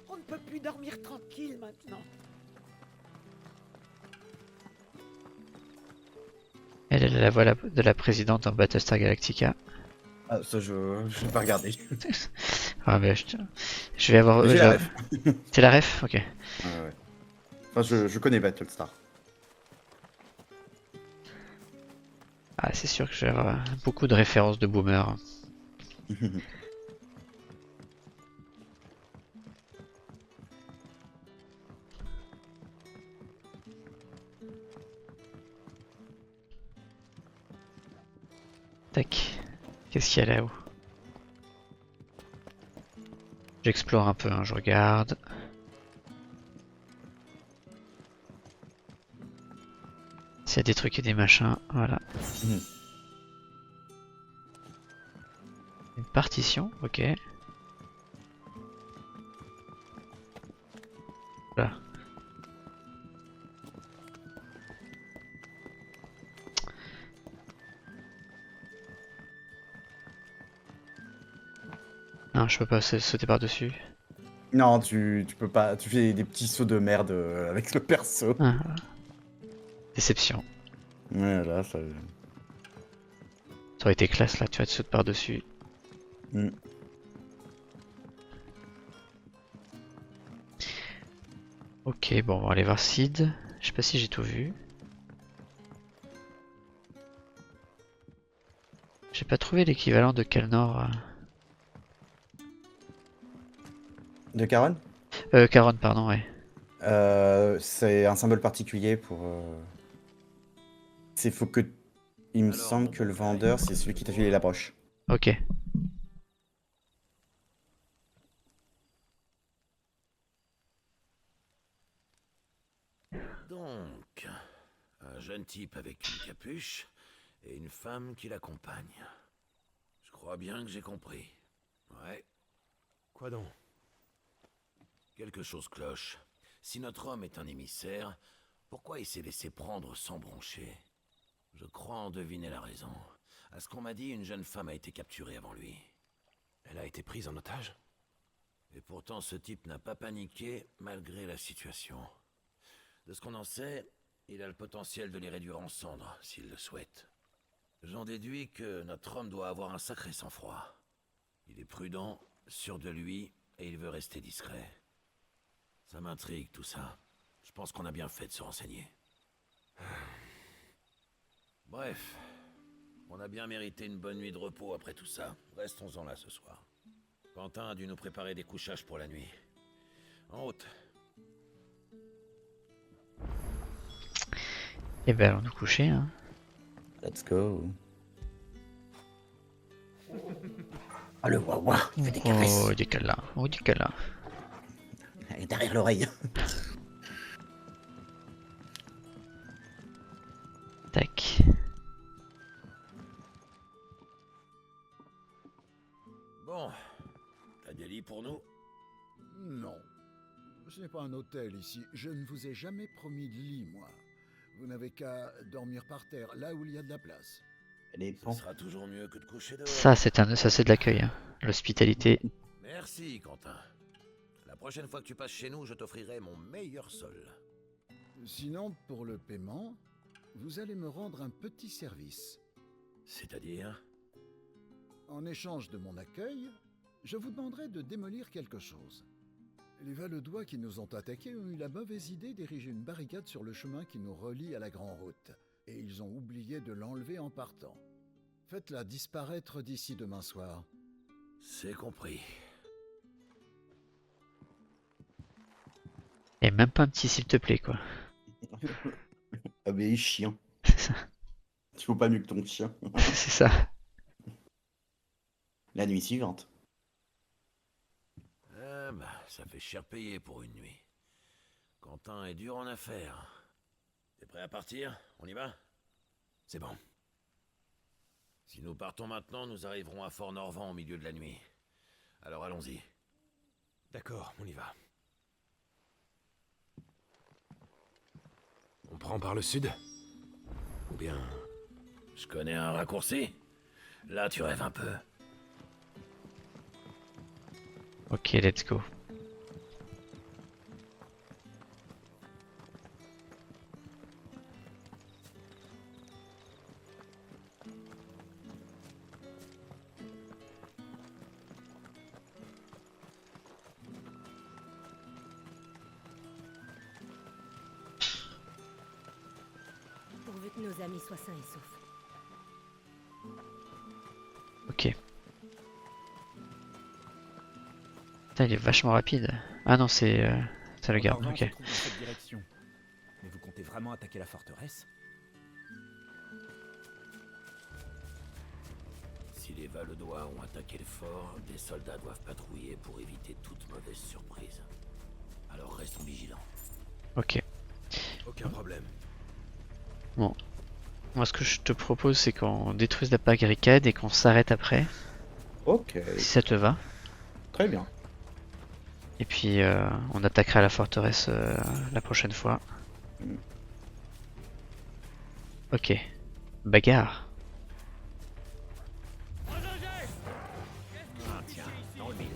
[SPEAKER 12] On ne peut plus dormir tranquille maintenant.
[SPEAKER 1] Elle est la voix de la présidente en Battlestar Galactica.
[SPEAKER 2] Ah, ça, je vais pas regarder.
[SPEAKER 1] Ah, mais je vais avoir...
[SPEAKER 2] J'ai la ref.
[SPEAKER 1] C'est la ref? Ok.
[SPEAKER 2] Ouais. Enfin, je connais Battlestar.
[SPEAKER 1] Ah, c'est sûr que j'ai beaucoup de références de boomer. Tac. Qu'est-ce qu'il y a là-haut? J'explore un peu, hein, je regarde. S'il y a des trucs et des machins, voilà. Une partition, ok. Voilà. Non, je peux pas sauter par-dessus.
[SPEAKER 2] Non, tu peux pas. Tu fais des petits sauts de merde avec le perso.
[SPEAKER 1] Ah. Déception.
[SPEAKER 2] Ouais, là, ça.
[SPEAKER 1] Ça aurait été classe là, tu vois, tu sautes par-dessus. Ok, bon, on va aller voir Cid. Je sais pas si j'ai tout vu. J'ai pas trouvé l'équivalent de Kelnor.
[SPEAKER 2] De Caron?
[SPEAKER 1] Caron, pardon, ouais.
[SPEAKER 2] C'est un symbole particulier pour. Faut que. Il me semble que le vendeur, c'est celui qui t'a filé la broche.
[SPEAKER 1] Ok.
[SPEAKER 3] Donc, un jeune type avec une capuche et une femme qui l'accompagne. Je crois bien que j'ai compris. Ouais.
[SPEAKER 4] Quoi donc?
[SPEAKER 3] Quelque chose cloche. Si notre homme est un émissaire, pourquoi il s'est laissé prendre sans broncher? Je crois en deviner la raison. À ce qu'on m'a dit, une jeune femme a été capturée avant lui.
[SPEAKER 4] Elle a été prise en otage?
[SPEAKER 3] Et pourtant, ce type n'a pas paniqué malgré la situation. De ce qu'on en sait, il a le potentiel de les réduire en cendres, s'il le souhaite. J'en déduis que notre homme doit avoir un sacré sang-froid. Il est prudent, sûr de lui, et il veut rester discret. Ça m'intrigue tout ça. Je pense qu'on a bien fait de se renseigner. Bref, on a bien mérité une bonne nuit de repos après tout ça. Restons-en là ce soir. Quentin a dû nous préparer des couchages pour la nuit. En route.
[SPEAKER 1] Et ben allons nous coucher, hein.
[SPEAKER 2] Let's go. Ah, le wawa, il fait des caresses.
[SPEAKER 1] Oh, des câlins. Oh, des câlins.
[SPEAKER 2] Et derrière l'oreille.
[SPEAKER 1] Tac.
[SPEAKER 3] Bon, t'as des lits pour nous?
[SPEAKER 8] Non. Ce n'est pas un hôtel ici. Je ne vous ai jamais promis de lit, moi. Vous n'avez qu'à dormir par terre, là où il y a de la place.
[SPEAKER 3] Ce sera toujours mieux que de coucher dehors.
[SPEAKER 1] Ça c'est de l'accueil, hein. L'hospitalité.
[SPEAKER 3] Merci, Quentin. La prochaine fois que tu passes chez nous, je t'offrirai mon meilleur sol.
[SPEAKER 8] Sinon, pour le paiement, vous allez me rendre un petit service.
[SPEAKER 3] C'est-à-dire?
[SPEAKER 8] En échange de mon accueil, je vous demanderai de démolir quelque chose. Les Valedois qui nous ont attaqués ont eu la mauvaise idée d'ériger une barricade sur le chemin qui nous relie à la Grande Route. Et ils ont oublié de l'enlever en partant. Faites-la disparaître d'ici demain soir.
[SPEAKER 3] C'est compris.
[SPEAKER 1] Et même pas un petit s'il te plaît, quoi.
[SPEAKER 2] Ah mais il est chiant.
[SPEAKER 1] C'est ça.
[SPEAKER 2] Tu faut pas mieux que ton chien.
[SPEAKER 1] C'est ça.
[SPEAKER 2] La nuit suivante.
[SPEAKER 3] Ah bah, ça fait cher payer pour une nuit. Quentin est dur en affaires. T'es prêt à partir? On y va?
[SPEAKER 4] C'est bon.
[SPEAKER 3] Si nous partons maintenant, nous arriverons à Fort-Norvand au milieu de la nuit. Alors allons-y.
[SPEAKER 4] D'accord, on y va. On prend par le sud? Ou bien...
[SPEAKER 3] Je connais un raccourci. Là, tu rêves un peu.
[SPEAKER 1] Ok, let's go.
[SPEAKER 6] Pourvu que nos amis soient sains et saufs.
[SPEAKER 1] Ok. Putain, il est vachement rapide. Ah non, c'est le garde,
[SPEAKER 10] Norvand
[SPEAKER 1] ok.
[SPEAKER 10] se trouve dans cette direction. Mais vous comptez vraiment attaquer la forteresse?
[SPEAKER 3] Si les Valedois ont attaqué le fort, des soldats doivent patrouiller pour éviter toute mauvaise surprise. Alors restons vigilants.
[SPEAKER 1] Ok.
[SPEAKER 4] Aucun problème.
[SPEAKER 1] Bon. Moi, ce que je te propose, c'est qu'on détruise la barricade et qu'on s'arrête après.
[SPEAKER 2] Ok.
[SPEAKER 1] Si ça te va.
[SPEAKER 2] Très bien.
[SPEAKER 1] Et puis, on attaquera la forteresse la prochaine fois. Ok. Bagarre.
[SPEAKER 3] Ah tiens, dans le mille.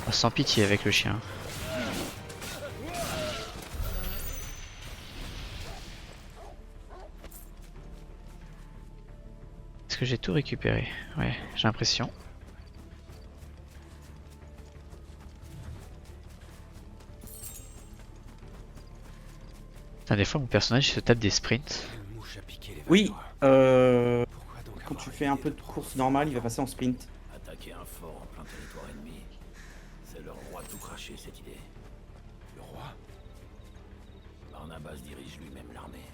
[SPEAKER 1] Oh, sans pitié avec le chien. Est-ce que j'ai tout récupéré? Ouais, j'ai l'impression. Putain, des fois mon personnage il se tape des sprints.
[SPEAKER 4] Une mouche a piqué les
[SPEAKER 2] Oui,
[SPEAKER 4] Valois. Pourquoi donc
[SPEAKER 2] quand
[SPEAKER 4] avoir
[SPEAKER 2] tu fais un peu de course normale, il va passer en sprint.
[SPEAKER 3] Attaquer un fort en plein territoire ennemi. C'est leur roi tout craché, cette idée.
[SPEAKER 4] Le roi?
[SPEAKER 3] Barnabas dirige lui-même l'armée.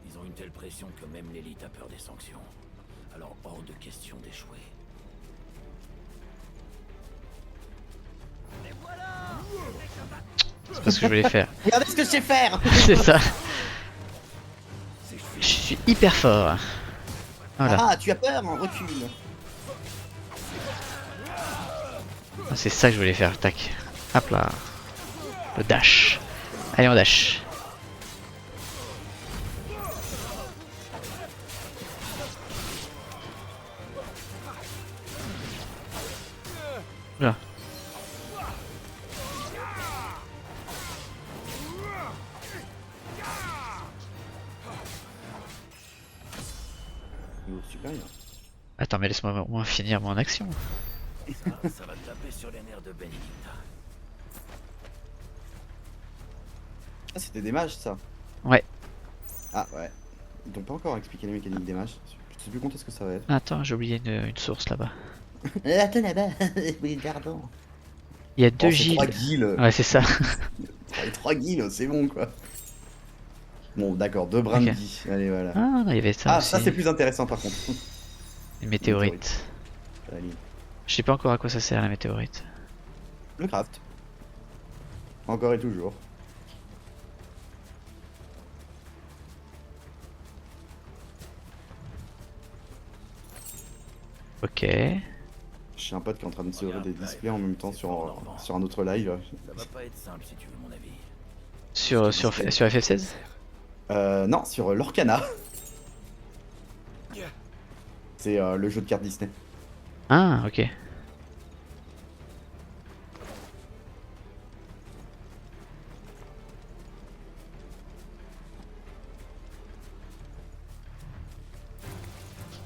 [SPEAKER 3] Ils ont une telle pression que même l'élite a peur des sanctions. Alors hors de question d'échouer.
[SPEAKER 1] C'est pas ce que je voulais faire.
[SPEAKER 2] Regardez ce que je sais faire.
[SPEAKER 1] C'est ça. Je suis hyper fort. Voilà.
[SPEAKER 2] Ah, tu as peur, hein, recule.
[SPEAKER 1] Ah, c'est ça que je voulais faire. Tac. Hop là. Le dash. Allez, on dash. Là.
[SPEAKER 2] Niveau supérieur.
[SPEAKER 1] Attends, mais laisse-moi au moins finir mon action.
[SPEAKER 3] Ça va taper sur les nerfs de Benedicta.
[SPEAKER 2] Ah, c'était des mages, ça.
[SPEAKER 1] Ouais.
[SPEAKER 2] Ah, ouais. Ils t'ont pas encore expliqué les mécaniques des mages. Je sais plus quand est-ce que ça va être.
[SPEAKER 1] Attends, j'ai oublié une source là-bas.
[SPEAKER 2] Attends là-bas. Oui, pardon.
[SPEAKER 1] Il y a deux
[SPEAKER 2] Oh, c'est
[SPEAKER 1] Gilles.
[SPEAKER 2] 3 guilds.
[SPEAKER 1] Ouais, c'est ça.
[SPEAKER 2] Les 3 guilds, c'est bon, quoi. Bon, d'accord, 2 brindis. Allez, voilà.
[SPEAKER 1] Ah, non, il y avait ça
[SPEAKER 2] Ah,
[SPEAKER 1] aussi.
[SPEAKER 2] ça, c'est plus intéressant, par contre.
[SPEAKER 1] Une météorite.
[SPEAKER 2] Allez.
[SPEAKER 1] Je sais pas encore à quoi ça sert la météorite.
[SPEAKER 2] Le craft. Encore et toujours.
[SPEAKER 1] Ok.
[SPEAKER 2] J'ai un pote qui est en train de tirer des displays en même temps sur un autre live.
[SPEAKER 3] Ça va pas être simple si tu veux mon avis.
[SPEAKER 1] Sur FF16?
[SPEAKER 2] Non, sur l'Orcana. C'est le jeu de cartes Disney.
[SPEAKER 1] Ah, ok.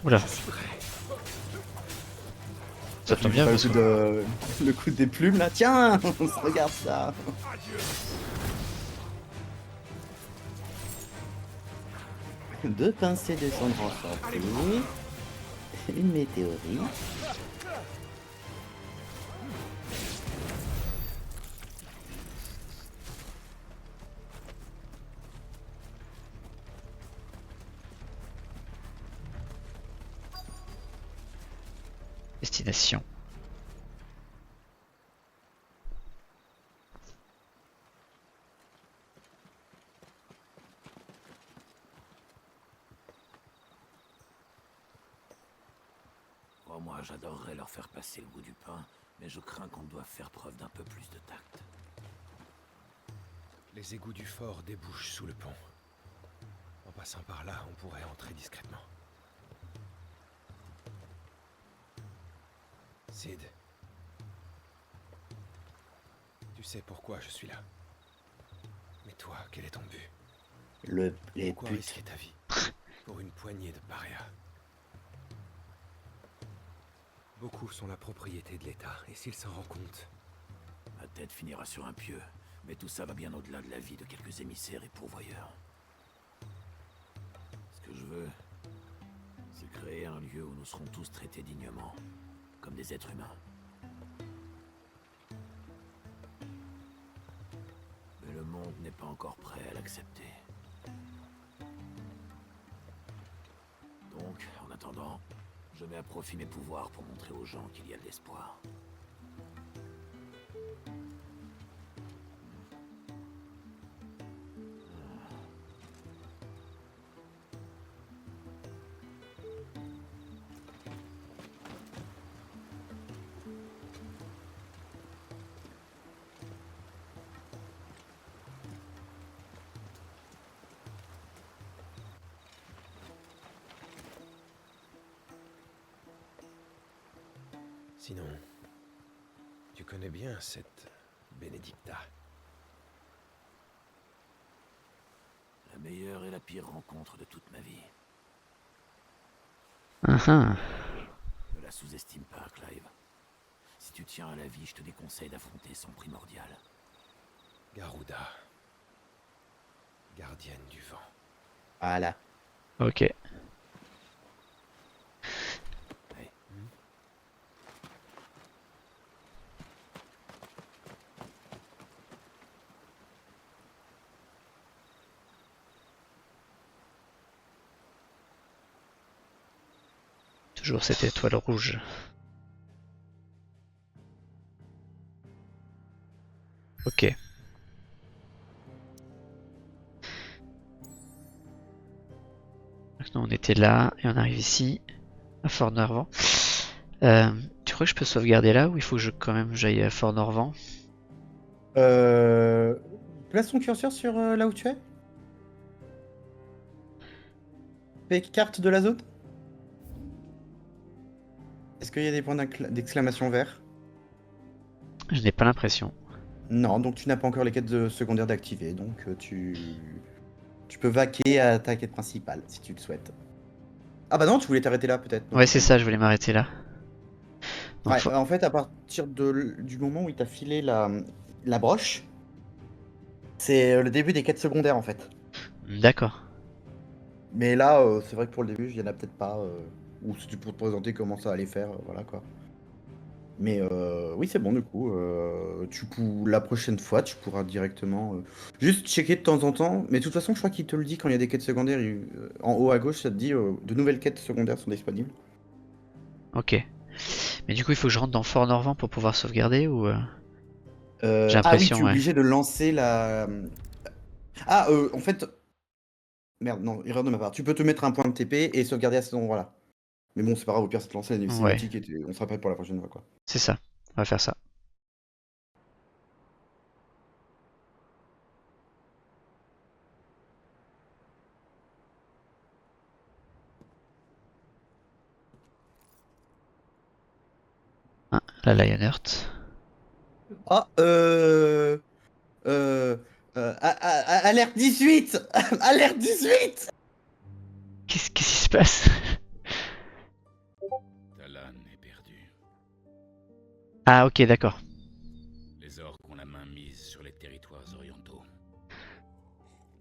[SPEAKER 1] Oula. Ça tombe bien. Parce que...
[SPEAKER 2] Le coup des plumes là. Tiens, regarde ça. Deux pincées de cendres enchantées. Une météorite.
[SPEAKER 1] Destination.
[SPEAKER 3] Oh, moi, j'adorerais leur faire passer le goût du pain, mais je crains qu'on doive faire preuve d'un peu plus de tact.
[SPEAKER 4] Les égouts du fort débouchent sous le pont. En passant par là, on pourrait entrer discrètement. Sid. Tu sais pourquoi je suis là. Mais toi, quel est ton but? Pourquoi risquer ta vie pour une poignée de parias? Beaucoup sont la propriété de l'État, et s'il s'en rend compte...
[SPEAKER 3] Ma tête finira sur un pieu, mais tout ça va bien au-delà de la vie de quelques émissaires et pourvoyeurs. Ce que je veux, c'est créer un lieu où nous serons tous traités dignement, comme des êtres humains. Mais le monde n'est pas encore prêt à l'accepter. Donc, en attendant, je mets à profit mes pouvoirs pour montrer aux gens qu'il y a de l'espoir.
[SPEAKER 4] Sinon, tu connais bien cette Benedicta.
[SPEAKER 3] La meilleure et la pire rencontre de toute ma vie. Ne la sous-estime pas, Clive. Si tu tiens à la vie, je te déconseille d'affronter son primordial.
[SPEAKER 4] Garuda. Gardienne du vent.
[SPEAKER 2] Voilà.
[SPEAKER 1] Ok. Toujours cette étoile rouge. Ok. Maintenant on était là et on arrive ici, à Fort-Norvant. Tu crois que je peux sauvegarder là ou il faut que quand même j'aille à Fort-Norvant?
[SPEAKER 2] Place ton curseur sur là où tu es. Fais carte de la zone. Est-ce qu'il y a des points d'exclamation vert?
[SPEAKER 1] Je n'ai pas l'impression.
[SPEAKER 2] Non, donc tu n'as pas encore les quêtes secondaires d'activer, donc tu peux vaquer à ta quête principale si tu le souhaites. Ah bah non, tu voulais t'arrêter là peut-être.
[SPEAKER 1] Ouais, c'est ça, je voulais m'arrêter là. Donc,
[SPEAKER 2] Ouais, en fait, à partir du moment où il t'a filé la broche, c'est le début des quêtes secondaires en fait.
[SPEAKER 1] D'accord.
[SPEAKER 2] Mais là, c'est vrai que pour le début, il y en a peut-être pas. Ou c'était pour te présenter comment ça allait faire, voilà quoi. Mais oui, c'est bon du coup. La prochaine fois, tu pourras directement juste checker de temps en temps. Mais de toute façon, je crois qu'il te le dit quand il y a des quêtes secondaires. En haut à gauche, ça te dit de nouvelles quêtes secondaires sont disponibles.
[SPEAKER 1] Ok. Mais du coup, il faut que je rentre dans Fort-Norvant pour pouvoir sauvegarder ou j'ai
[SPEAKER 2] Ah oui,
[SPEAKER 1] l'impression,
[SPEAKER 2] tu es
[SPEAKER 1] ouais.
[SPEAKER 2] obligé de lancer la. Ah, en fait. Merde, non, erreur de ma part. Tu peux te mettre un point de TP et sauvegarder à cet endroit-là. Mais bon, c'est pas grave, au pire, c'est de lancer la
[SPEAKER 1] Ouais.
[SPEAKER 2] cinématique et on se rappelle pour la prochaine fois quoi.
[SPEAKER 1] C'est ça. On va faire ça. Ah, la Lionheart.
[SPEAKER 2] Ah, alerte 18. Alerte 18.
[SPEAKER 1] Qu'est-ce qui se passe?
[SPEAKER 3] Talon est perdu.
[SPEAKER 1] Ah, ok, d'accord.
[SPEAKER 3] Les orques ont la main mise sur les territoires orientaux.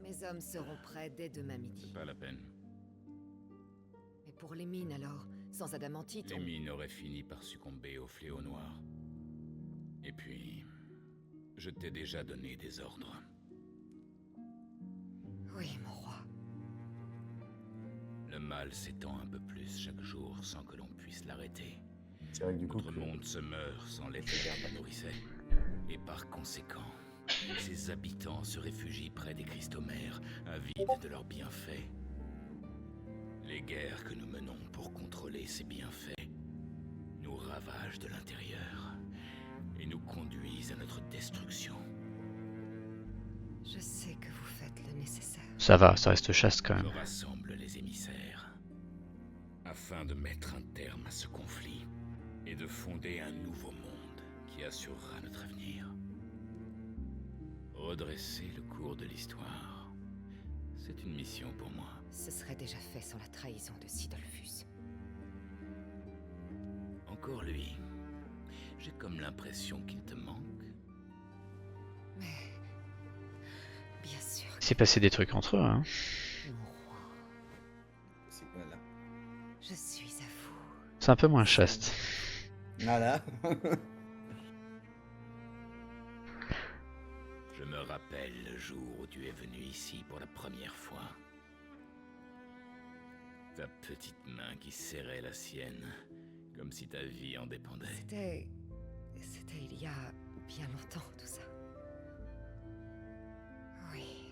[SPEAKER 6] Mes hommes seront prêts dès demain midi.
[SPEAKER 3] Pas la peine.
[SPEAKER 6] Mais pour les mines alors, sans adamantite,
[SPEAKER 3] Les mines auraient fini par succomber au fléau noir. Et puis, je t'ai déjà donné des ordres.
[SPEAKER 6] Oui, mon roi.
[SPEAKER 3] Le mal s'étend un peu plus chaque jour sans que l'on puisse l'arrêter.
[SPEAKER 2] C'est vrai que du coup.
[SPEAKER 3] Notre monde se meurt sans l'être qui nourrissait. Et par conséquent, ses habitants se réfugient près des cristaux-mères, avides de leurs bienfaits. Les guerres que nous menons pour contrôler ces bienfaits nous ravagent de l'intérieur et nous conduisent à notre destruction.
[SPEAKER 6] Je sais que vous faites le nécessaire.
[SPEAKER 1] Ça va, ça reste chaste quand
[SPEAKER 3] Je
[SPEAKER 1] même.
[SPEAKER 3] rassemble les émissaires afin de mettre un terme à ce conflit et de fonder un nouveau monde qui assurera notre avenir. Redresser le cours de l'histoire, c'est une mission pour moi.
[SPEAKER 6] Ce serait déjà fait sans la trahison de Sidolphus.
[SPEAKER 3] Encore lui. J'ai comme l'impression qu'il te manque.
[SPEAKER 6] Mais... bien sûr.
[SPEAKER 1] Il s'est passé des trucs entre eux, hein.
[SPEAKER 6] Mon roi,
[SPEAKER 2] C'est quoi là?
[SPEAKER 6] je suis à vous.
[SPEAKER 1] C'est un peu moins chaste.
[SPEAKER 2] Voilà.
[SPEAKER 3] Je me rappelle le jour où tu es venu ici pour la première fois. Ta petite main qui serrait la sienne, comme si ta vie en dépendait.
[SPEAKER 6] C'était il y a bien longtemps, tout ça. Oui.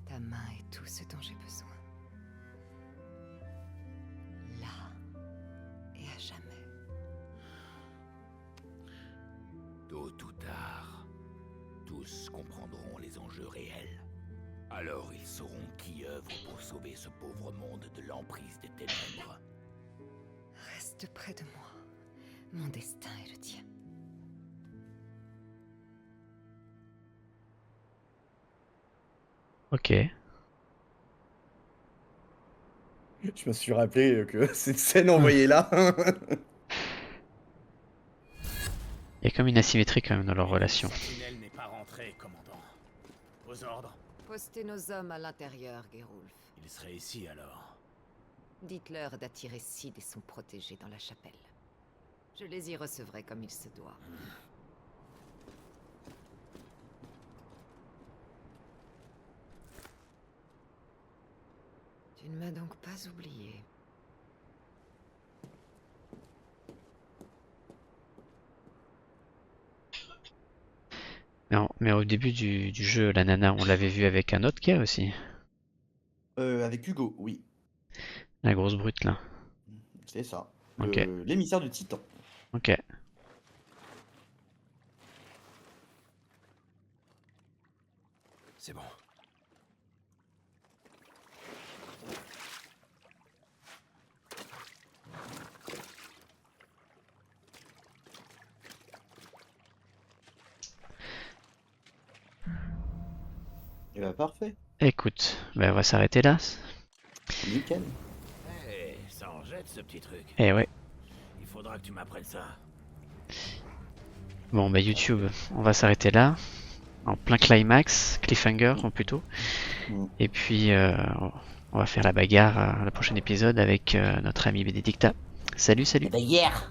[SPEAKER 6] Ta main est tout ce dont j'ai besoin. Là. Et à jamais.
[SPEAKER 3] Tôt ou tard, tous comprendront les enjeux réels. Alors ils sauront qui œuvre pour sauver ce pauvre monde de l'emprise des ténèbres.
[SPEAKER 6] Reste près de moi. Mon destin est le tien.
[SPEAKER 1] Ok.
[SPEAKER 2] Je me suis rappelé que cette scène envoyée là.
[SPEAKER 1] Il y a comme une asymétrie quand même dans leur relation.
[SPEAKER 4] Sentinelle n'est pas rentré, commandant. Aux ordres.
[SPEAKER 6] Postez nos hommes à l'intérieur, Gerulf.
[SPEAKER 4] Il serait ici alors.
[SPEAKER 6] Dites-leur d'attirer Sid et son protégé dans la chapelle. Je les y recevrai comme il se doit. Tu ne m'as donc pas oublié.
[SPEAKER 1] Non, mais au début du jeu, la nana, on l'avait vu avec un autre gars aussi.
[SPEAKER 2] Avec Hugo, oui.
[SPEAKER 1] La grosse brute là.
[SPEAKER 2] C'est ça.
[SPEAKER 1] Ok.
[SPEAKER 2] L'émissaire du Titan.
[SPEAKER 1] Ok.
[SPEAKER 4] C'est bon.
[SPEAKER 2] Et bah parfait.
[SPEAKER 1] Écoute, ben on va s'arrêter là.
[SPEAKER 2] Nickel.
[SPEAKER 3] Hey, ça en jette ce petit truc.
[SPEAKER 1] Eh ouais.
[SPEAKER 3] Il faudra que tu m'apprennes ça.
[SPEAKER 1] Bon, bah YouTube, on va s'arrêter là. En plein climax, cliffhanger plutôt. Et puis, on va faire la bagarre le prochain épisode avec notre ami Bénédicta. Salut, salut.
[SPEAKER 2] Bagarre.